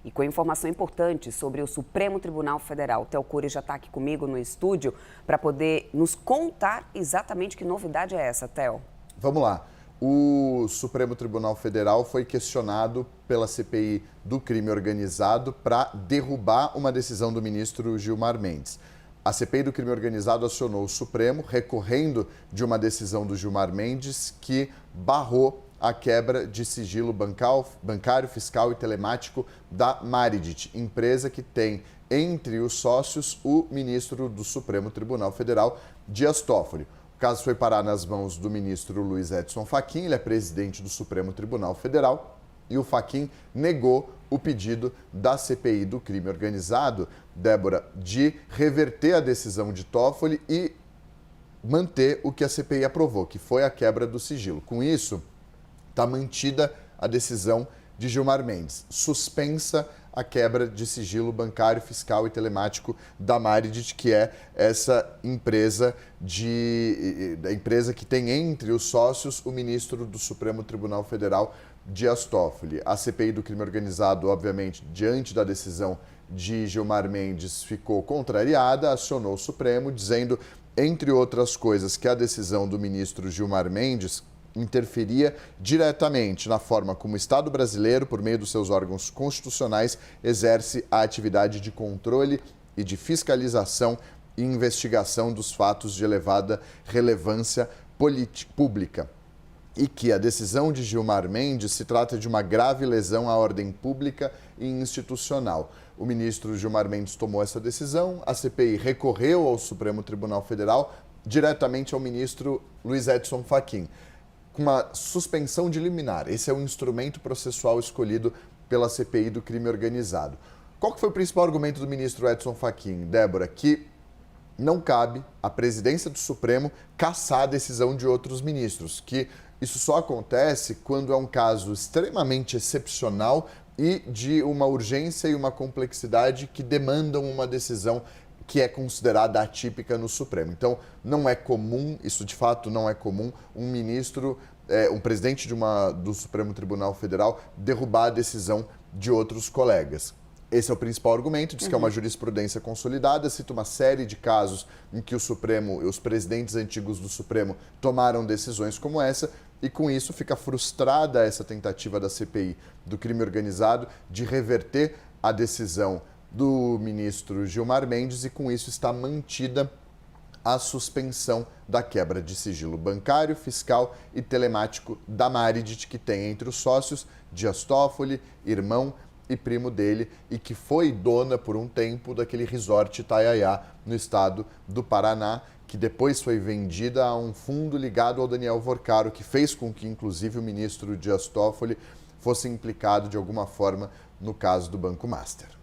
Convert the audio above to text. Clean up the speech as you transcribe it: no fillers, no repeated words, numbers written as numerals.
e com informação importante sobre o Supremo Tribunal Federal. O Theo Cury já está aqui comigo no estúdio para poder nos contar exatamente que novidade é essa, Theo. Vamos lá. O Supremo Tribunal Federal foi questionado pela CPI do crime organizado para derrubar uma decisão do ministro Gilmar Mendes. A CPI do crime organizado acionou o Supremo, recorrendo de uma decisão do Gilmar Mendes que barrou a quebra de sigilo bancário, fiscal e telemático da Maridit, empresa que tem entre os sócios o ministro do Supremo Tribunal Federal, Dias Toffoli. O caso foi parar nas mãos do ministro Luiz Edson Fachin, ele é presidente do Supremo Tribunal Federal, e o Fachin negou o pedido da CPI do crime organizado, Débora, de reverter a decisão de Toffoli e manter o que a CPI aprovou, que foi a quebra do sigilo. Com isso, está mantida a decisão de Gilmar Mendes, suspensa a quebra de sigilo bancário, fiscal e telemático da Maridit, que é essa empresa que tem entre os sócios o ministro do Supremo Tribunal Federal, Dias Toffoli. A CPI do crime organizado, obviamente, diante da decisão de Gilmar Mendes, ficou contrariada, acionou o Supremo, dizendo, entre outras coisas, que a decisão do ministro Gilmar Mendes interferia diretamente na forma como o Estado brasileiro, por meio dos seus órgãos constitucionais, exerce a atividade de controle e de fiscalização e investigação dos fatos de elevada relevância pública. E que a decisão de Gilmar Mendes se trata de uma grave lesão à ordem pública e institucional. O ministro Gilmar Mendes tomou essa decisão, a CPI recorreu ao Supremo Tribunal Federal, diretamente ao ministro Luiz Edson Fachin, com uma suspensão de liminar. Esse é o instrumento processual escolhido pela CPI do crime organizado. Qual que foi o principal argumento do ministro Edson Fachin, Débora? Que não cabe à presidência do Supremo cassar a decisão de outros ministros, que isso só acontece quando é um caso extremamente excepcional e de uma urgência e uma complexidade que demandam uma decisão que é considerada atípica no Supremo. Então, não é comum, isso de fato não é comum, um ministro, um presidente do Supremo Tribunal Federal derrubar a decisão de outros colegas. Esse é o principal argumento, diz que é uma jurisprudência consolidada, cita uma série de casos em que o Supremo, os presidentes antigos do Supremo tomaram decisões como essa, e com isso fica frustrada essa tentativa da CPI do crime organizado de reverter a decisão do ministro Gilmar Mendes, e com isso está mantida a suspensão da quebra de sigilo bancário, fiscal e telemático da Maridit, que tem entre os sócios Dias Toffoli, irmão e primo dele, e que foi dona por um tempo daquele resort Itaiaiá no estado do Paraná, que depois foi vendida a um fundo ligado ao Daniel Vorcaro, que fez com que, inclusive, o ministro Dias Toffoli fosse implicado de alguma forma no caso do Banco Master.